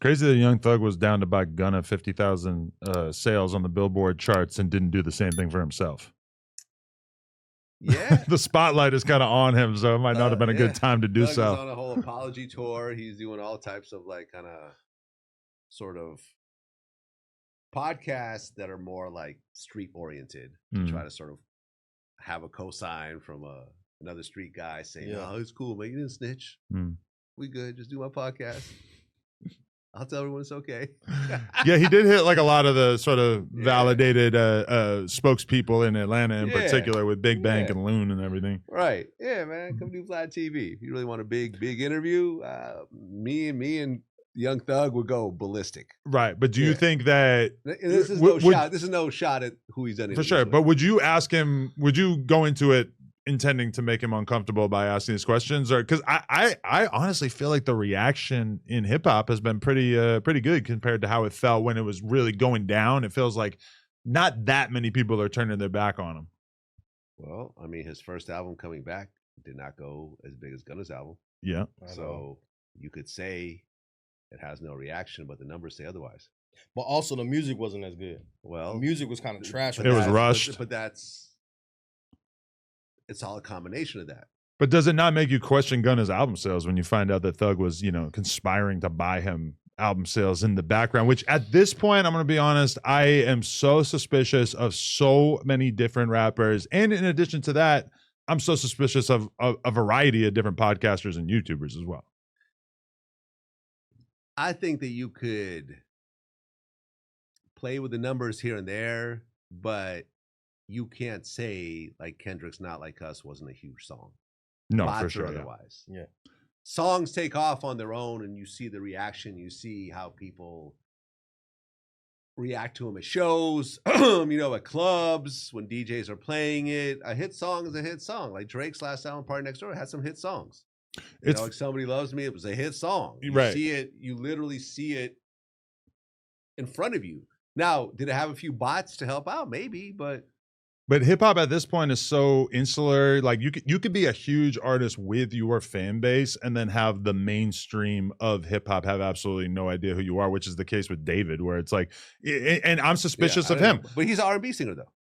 Crazy that Young Thug was down to buy Gunna 50,000 sales on the Billboard charts and didn't do the same thing for himself. Yeah. The spotlight is kind of on him, so it might not have been a good time to do Thug so. is on a whole apology tour. He's doing all types of like kind of sort of podcasts that are more like street oriented to try to sort of have a cosign from another street guy saying, "Oh, it's cool, man. You didn't snitch. We good. Just do my podcast. I'll tell everyone it's okay." Yeah, he did hit like a lot of the sort of validated spokespeople in Atlanta in particular with Big Bank and Loon and everything. Right. Yeah, man. Come do Vlad TV. If you really want a big interview, me and Young Thug would go ballistic. Right. But do you think that this is no shot? This is no shot at who he's done it for sure. But would you ask him? Would you go into it intending to make him uncomfortable by asking these questions, or because I honestly feel like the reaction in hip hop has been pretty good compared to how it felt when it was really going down. It feels like not that many people are turning their back on him. Well, I mean, his first album coming back did not go as big as Gunna's album. Yeah. So you could say it has no reaction, but the numbers say otherwise. But also the music wasn't as good. Well, the music was kind of trash. It was rushed. But it's all a combination of that. But does it not make you question Gunna's album sales when you find out that Thug was, conspiring to buy him album sales in the background, which at this point, I'm going to be honest, I am so suspicious of so many different rappers. And in addition to that, I'm so suspicious of a variety of different podcasters and YouTubers as well. I think that you could play with the numbers here and there, but you can't say like Kendrick's Not Like Us wasn't a huge song. No, Bots for sure. Otherwise. Yeah. Songs take off on their own and you see the reaction. You see how people react to them at shows, at clubs, when DJs are playing it. A hit song is a hit song. Like Drake's last album, Party Next Door, had some hit songs. Like Somebody Loves Me, it was a hit song. You see it, you literally see it in front of you. Now, did it have a few bots to help out? Maybe, but hip hop at this point is so insular. Like you could be a huge artist with your fan base and then have the mainstream of hip hop have absolutely no idea who you are, which is the case with David, where it's like, and I'm suspicious of him. But he's an R&B singer though.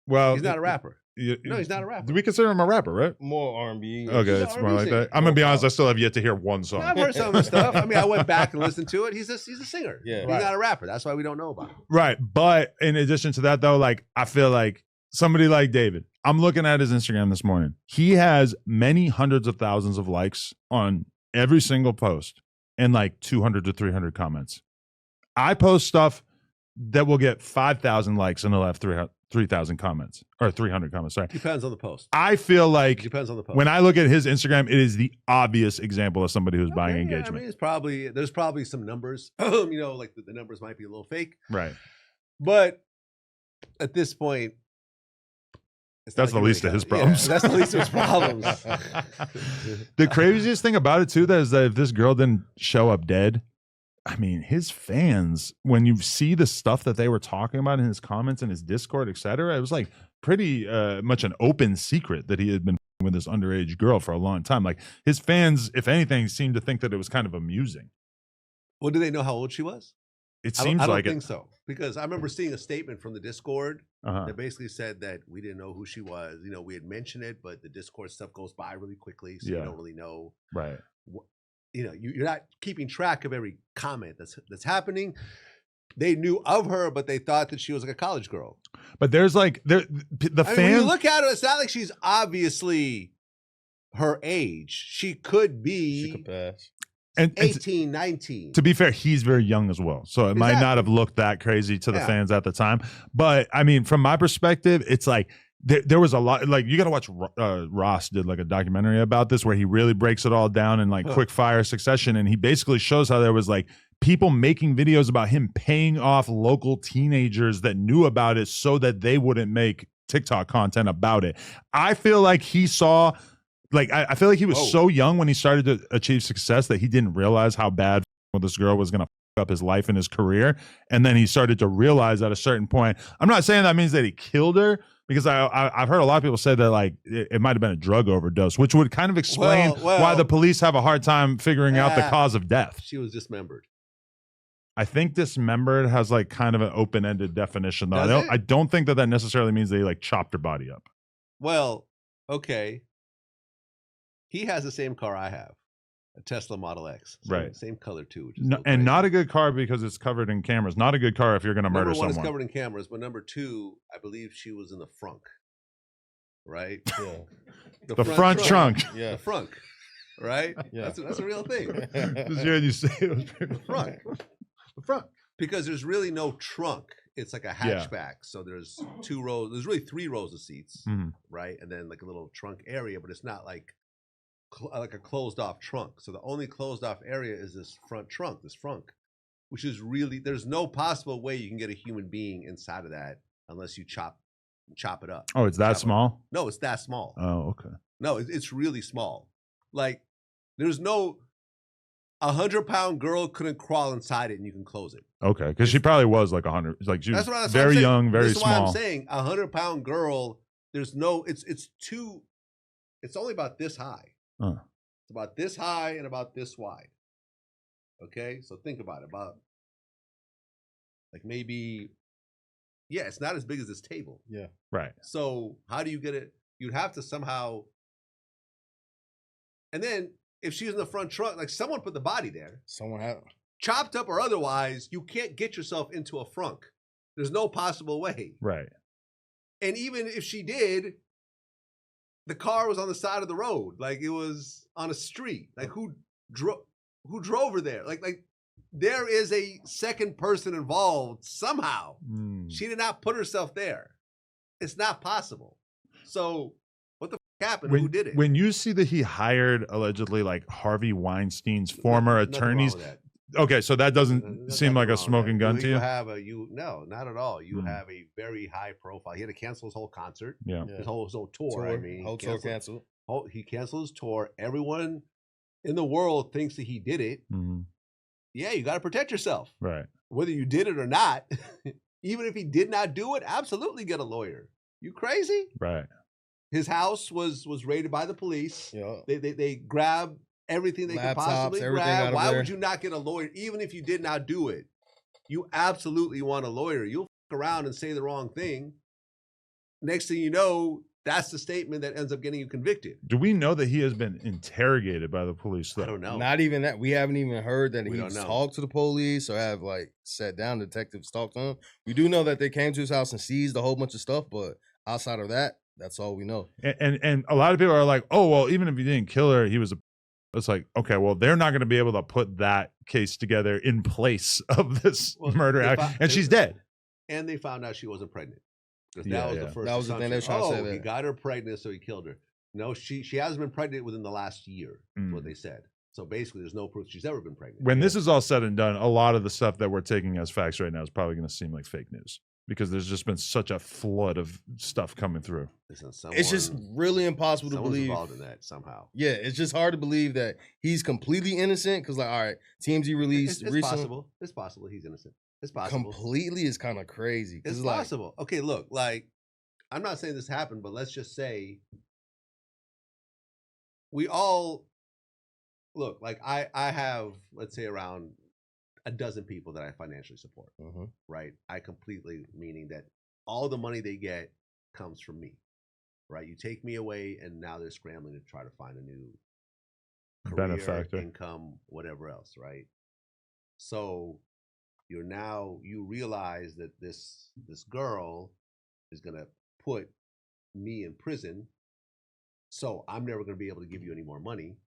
Well, he's not a rapper. No, he's not a rapper. Do we consider him a rapper, right? More R&B. Okay, it's more like that. I'm gonna be honest, I still have yet to hear one song. I've heard some of his stuff. I mean, I went back and listened to it. He's a singer. Yeah, he's not a rapper. That's why we don't know about him. Right, but in addition to that, though, like I feel like somebody like David, I'm looking at his Instagram this morning. He has many hundreds of thousands of likes on every single post and like 200 to 300 comments. I post stuff that will get 5,000 likes and it'll have 3,000 comments or 300 comments. Sorry. Depends on the post. I feel like depends on the post. When I look at his Instagram, it is the obvious example of somebody who's buying engagement. I mean, there's probably some numbers, like the numbers might be a little fake. Right. But at this point, that's the least of his problems. Yeah, that's the least of his problems. The craziest thing about it, too, is that if this girl didn't show up dead, I mean, his fans, when you see the stuff that they were talking about in his comments and his Discord, et cetera, it was like pretty much an open secret that he had been with this underage girl for a long time. Like his fans, if anything, seemed to think that it was kind of amusing. Well, do they know how old she was? It seems I don't like think so, because I remember seeing a statement from the Discord that basically said that we didn't know who she was. We had mentioned it, but the Discord stuff goes by really quickly, so you don't really know. Right. You're not keeping track of every comment that's happening. They knew of her, but they thought that she was like a college girl. But there's like fans. When you look at her, it's not like she's obviously her age. She could pass. And 18, 19. To be fair, he's very young as well. So it might not have looked that crazy to the fans at the time. But I mean, from my perspective, it's like there was a lot, like you got to watch Ross did like a documentary about this where he really breaks it all down in like quick fire succession. And he basically shows how there was like people making videos about him paying off local teenagers that knew about it so that they wouldn't make TikTok content about it. I feel like he saw... Like, I feel like he was so young when he started to achieve success that he didn't realize how bad this girl was going to fuck up his life and his career. And then he started to realize at a certain point, I'm not saying that means that he killed her, because I've heard a lot of people say that like it might have been a drug overdose, which would kind of explain why the police have a hard time figuring out the cause of death. She was dismembered. I think dismembered has like kind of an open-ended definition though. Does I don't think that necessarily means they like chopped her body up. Well, okay. He has the same car I have, a Tesla Model X. Right. Same color too. Which is And not a good car because it's covered in cameras. Not a good car if you're going to murder someone. Number 1 is covered in cameras, but number 2, I believe she was in the frunk. Right? Yeah. The front trunk. Yeah. The frunk. Right? Yeah. That's a real thing. Just hearing you say it was The front. the front. Because there's really no trunk. It's like a hatchback. Yeah. So there's 2 rows. There's really 3 rows of seats, right? And then like a little trunk area, but it's not like a closed off trunk. So the only closed off area is this front trunk, this frunk, which is really, there's no possible way you can get a human being inside of that unless you chop it up. Oh, it's that small? No, it's that small. Oh, okay. No, it's really small. Like there's no 100-pound girl couldn't crawl inside it and you can close it. Okay, because she probably was like 100. Like she was that's very young, very small. That's why I'm saying 100-pound girl. There's no. It's only about this high. It's about this high and about this wide. Okay, so think about it. About like maybe, yeah, it's not as big as this table. Yeah, right. So how do you get it? You'd have to somehow. And then if she's in the front trunk, like someone put the body there. Someone had chopped up or otherwise, you can't get yourself into a frunk. There's no possible way. Right. And even if she did, the car was on the side of the road. Like it was on a street. Like who drove her there? Like there is a second person involved somehow. She did not put herself there. It's not possible. So what the f happened? Who did it? When you see that he hired allegedly like Harvey Weinstein's former attorneys. Okay, so that doesn't seem like a smoking gun to you? No, not at all. You have a very high profile. He had to cancel his whole concert. Yeah. His whole tour. I mean, whole tour canceled. He canceled his tour. Everyone in the world thinks that he did it. Yeah, you got to protect yourself. Right. Whether you did it or not, even if he did not do it, absolutely get a lawyer. You crazy? Right. His house was raided by the police. Yeah. They grabbed everything they could possibly grab. Why would you not get a lawyer? Even if you did not do it, you absolutely want a lawyer. You'll f around and say the wrong thing. Next thing you know, that's the statement that ends up getting you convicted. Do we know that he has been interrogated by the police? Though? I don't know. Not even that. We haven't even heard that he's talked to the police or have like sat down, detectives talked to him. We do know that they came to his house and seized a whole bunch of stuff, but outside of that, that's all we know. And a lot of people are like, oh, well, even if he didn't kill her, he was a. It's like, okay, well, they're not going to be able to put that case together in place of this murder act, and she's dead. And they found out she wasn't pregnant. That was the first. That was the thing they were trying to say. That he got her pregnant, so he killed her. No, she hasn't been pregnant within the last year. Is what they said. So basically, there's no proof she's ever been pregnant. When this is all said and done, a lot of the stuff that we're taking as facts right now is probably going to seem like fake news. Because there's just been such a flood of stuff coming through. It's just really impossible to believe. Involved in that somehow. Yeah, it's just hard to believe that he's completely innocent. Because, like, all right, TMZ released it's recently. Possible. It's possible he's innocent. It's possible. Completely is kind of crazy. It's possible. Okay, look, like, I'm not saying this happened, but let's just say we all look like I have, let's say, around a dozen people that I financially support, right? I completely, meaning that all the money they get comes from me, right? You take me away and now they're scrambling to try to find a new career, benefactor, income, whatever else, right? So you realize that this girl is going to put me in prison. So I'm never going to be able to give you any more money.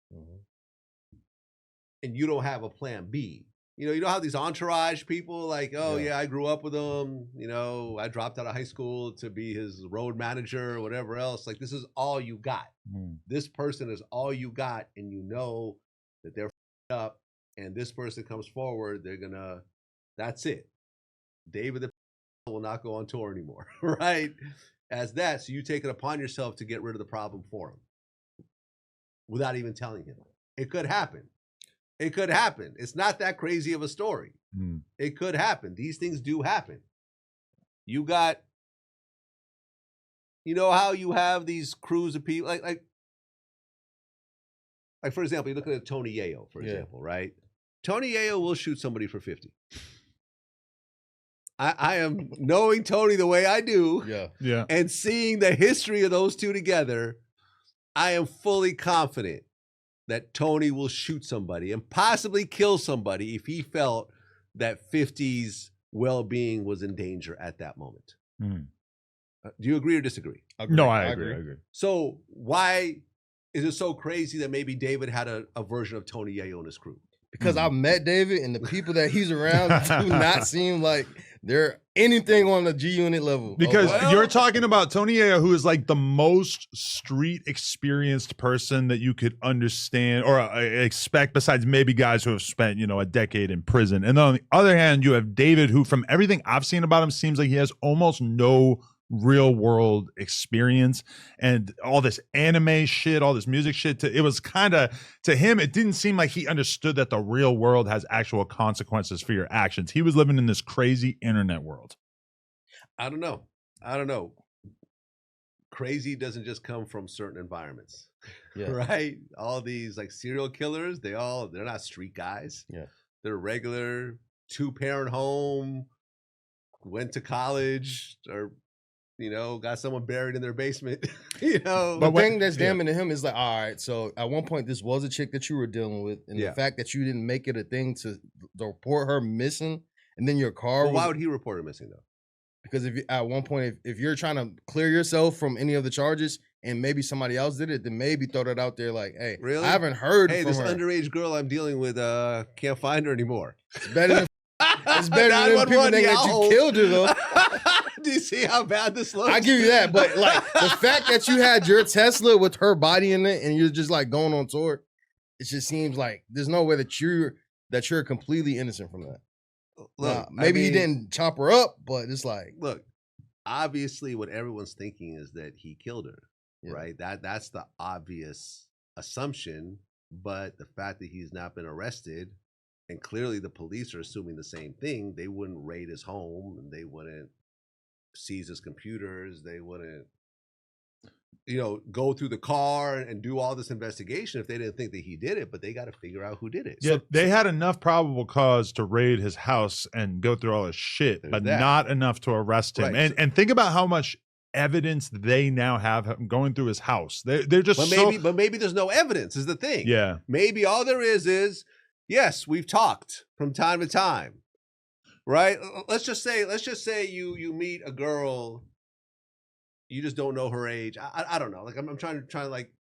And you don't have a plan B. You know how these entourage people like, oh yeah, I grew up with him. I dropped out of high school to be his road manager or whatever else. Like this is all you got. This person is all you got, and you know that they're up. And this person comes forward, that's it. David the will not go on tour anymore, right? As that, so you take it upon yourself to get rid of the problem for him, without even telling him. It could happen. It could happen. It's not that crazy of a story. It could happen. These things do happen. You got, how you have these crews of people, like for example, you're looking at Tony Yayo, for example, right? Tony Yayo will shoot somebody for 50. I am knowing Tony the way I do. Yeah. And seeing the history of those two together, I am fully confident that Tony will shoot somebody and possibly kill somebody if he felt that 50's well-being was in danger at that moment. Do you agree or disagree? No, I agree. So why is it so crazy that maybe David had a version of Tony Yayo in his crew? Because I've met David, and the people that he's around do not seem like they're anything on the G Unit level. Because you're talking about Tony Yayo, who is like the most street experienced person that you could understand or expect, besides maybe guys who have spent, a decade in prison. And then on the other hand, you have David, who from everything I've seen about him seems like he has almost no real world experience, and all this anime shit, all this music shit. It was kind of, to him, it didn't seem like he understood that the real world has actual consequences for your actions. He was living in this crazy internet world. I don't know. Crazy doesn't just come from certain environments, right? All these like serial killers, they're not street guys. Yeah, they're regular 2-parent home, went to college, or got someone buried in their basement. But the thing that's damning to him is like, all right, so at one point this was a chick that you were dealing with, and the fact that you didn't make it a thing to report her missing, and then your car. Well, why would he report her missing though? Because at one point, if you're trying to clear yourself from any of the charges, and maybe somebody else did it, then maybe throw that out there like, hey, really? I haven't heard from this her. underage girl I'm dealing with can't find her anymore. It's better than people thinking that you killed her though. Do you see how bad this looks? I give you that, but like the fact that you had your Tesla with her body in it and you're just like going on tour, it just seems like there's no way that you're completely innocent from that. Look, maybe he didn't chop her up, but it's like, look, obviously what everyone's thinking is that he killed her, right? That's the obvious assumption, but the fact that he's not been arrested, and clearly the police are assuming the same thing, they wouldn't raid his home and they wouldn't seize his computers, they wouldn't go through the car and do all this investigation if they didn't think that he did it, but they got to figure out who did it. Yeah, they had enough probable cause to raid his house and go through all his shit, but not enough to arrest him. Right. And think about how much evidence they now have going through his house. They're just but maybe there's no evidence is the thing. Yeah. Maybe all there is yes, we've talked from time to time. Right? Let's just say you meet a girl, you just don't know her age. I don't know. Like I'm trying to like,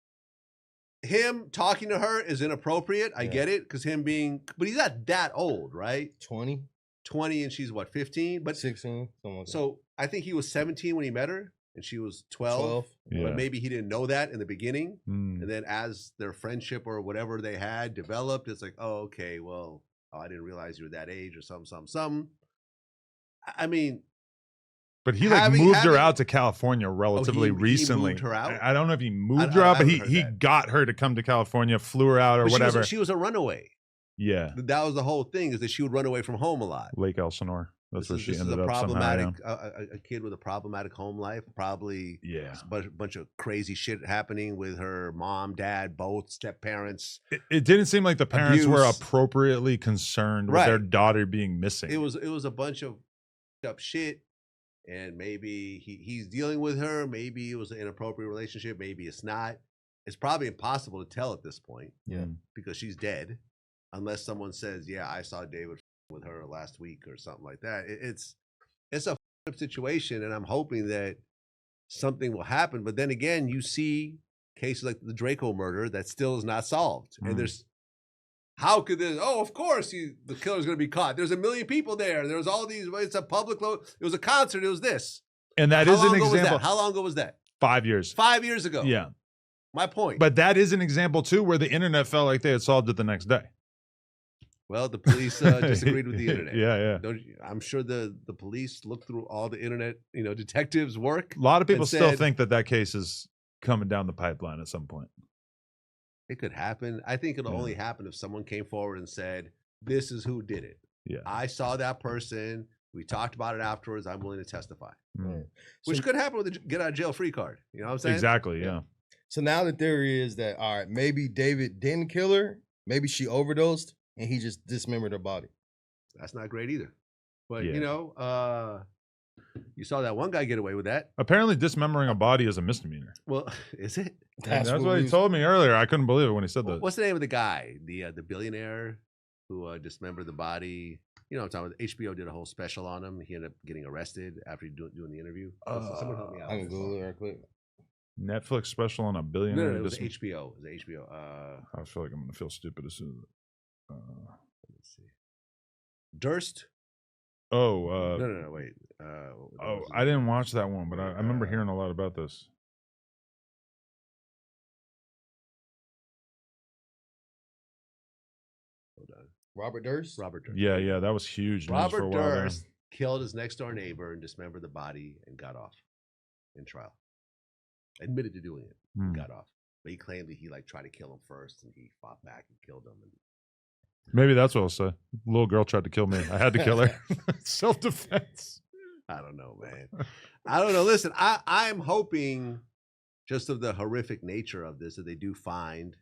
him talking to her is inappropriate. I get it, because but he's not that old, right? 20, and she's what, 15? But 16, something like that. So I think he was 17 when he met her, and she was 12. But maybe he didn't know that in the beginning, and then as their friendship or whatever they had developed, it's like, oh, okay, well, I didn't realize you were that age, or something. I mean, but he moved her out to California relatively recently. He moved her out? I don't know if he moved her out, but he got her to come to California, flew her out, or whatever. She was a runaway. Yeah, that was the whole thing, is that she would run away from home a lot. Lake Elsinore. That's where she ended up somehow. A kid with a problematic home life, probably. Yeah, a bunch of crazy shit happening with her mom, dad, both step parents. It didn't seem like the parents were appropriately concerned with their daughter being missing. It was a bunch of up shit, and maybe he's dealing with her. Maybe it was an inappropriate relationship. Maybe it's not. It's probably impossible to tell at this point. Yeah, because she's dead, unless someone says, "Yeah, I saw David with her last week" or something like that. It's a situation, and I'm hoping that something will happen. But then again, you see cases like the Draco murder that still is not solved, and there's. How could this? Oh, of course, the killer's going to be caught. There's a million people there. There's all these. It's a public. It was a concert. It was this. And that is an example. How long ago was that? 5 years. 5 years ago. Yeah. My point. But that is an example too, where the internet felt like they had solved it the next day. Well, the police disagreed with the internet. Yeah. I'm sure the police looked through all the internet, detectives' work. A lot of people still think that case is coming down the pipeline at some point. It could happen. I think it'll only happen if someone came forward and said, "This is who did it. Yeah, I saw that person. We talked about it afterwards. I'm willing to testify." Right. Which could happen with a get out of jail free card. You know what I'm saying? Exactly. Yeah. So now the theory is that, all right, maybe David didn't kill her. Maybe she overdosed and he just dismembered her body. That's not great either. But you saw that one guy get away with that. Apparently, dismembering a body is a misdemeanor. Well, is it? That's what he told me earlier. I couldn't believe it when he said that. What's the name of the guy? The billionaire who dismembered the body. You know what I'm talking about? HBO did a whole special on him. He ended up getting arrested after doing the interview. Someone help me out. I can Google it real quick. Netflix special on a billionaire. No, it was HBO. It was HBO. I feel like I'm gonna feel stupid as soon as. Let's see. Durst. Oh. No, wait. I didn't watch that one, but I remember hearing a lot about this. Hold on. Robert Durst. Yeah, that was huge. Robert Durst killed his next door neighbor and dismembered the body and got off in trial. Admitted to doing it, and got off. But he claimed that he tried to kill him first, and he fought back and killed him. And maybe that's what I'll say. Little girl tried to kill me. I had to kill her. Self-defense. I don't know, man. I don't know. Listen, I'm hoping, just of the horrific nature of this, that they do find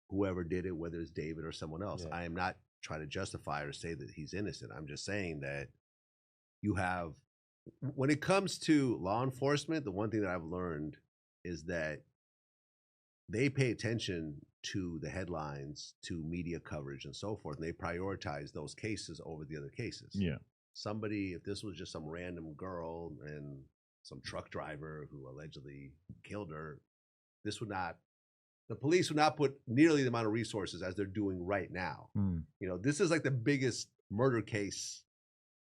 whoever did it, whether it's David or someone else. Yeah. I am not trying to justify or say that he's innocent. I'm just saying that you have, when it comes to law enforcement, the one thing that I've learned is that they pay attention to the headlines, to media coverage and so forth, and they prioritize those cases over the other cases. Yeah. Somebody, if this was just some random girl and some truck driver who allegedly killed her, the police would not put nearly the amount of resources as they're doing right now. This is like the biggest murder case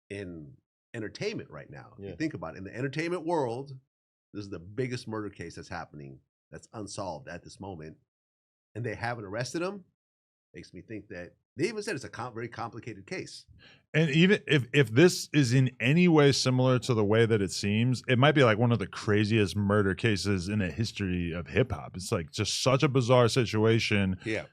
in entertainment right now. Yeah. If you think about it, in the entertainment world, this is the biggest murder case that's happening, that's unsolved at this moment, and they haven't arrested him. Makes me think that they even said it's a very complicated case. And even if this is in any way similar to the way that it seems, it might be like one of the craziest murder cases in the history of hip hop. It's like just such a bizarre situation. Yeah.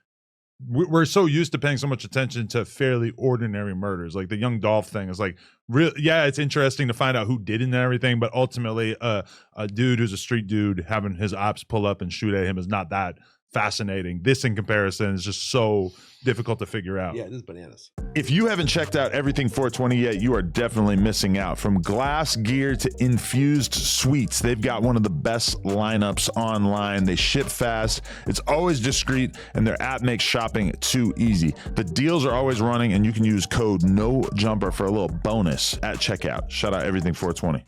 We're so used to paying so much attention to fairly ordinary murders. Like the Young Dolph thing is like, it's interesting to find out who did it and everything, but ultimately a dude who's a street dude having his ops pull up and shoot at him is not that fascinating. This in comparison is just so difficult to figure out. Yeah, this is bananas. If you haven't checked out Everything 420 yet, you are definitely missing out. From glass gear to infused sweets, they've got one of the best lineups online. They ship fast, it's always discreet, and their app makes shopping too easy. The deals are always running, and you can use code NOJUMPER for a little bonus at checkout. Shout out Everything 420.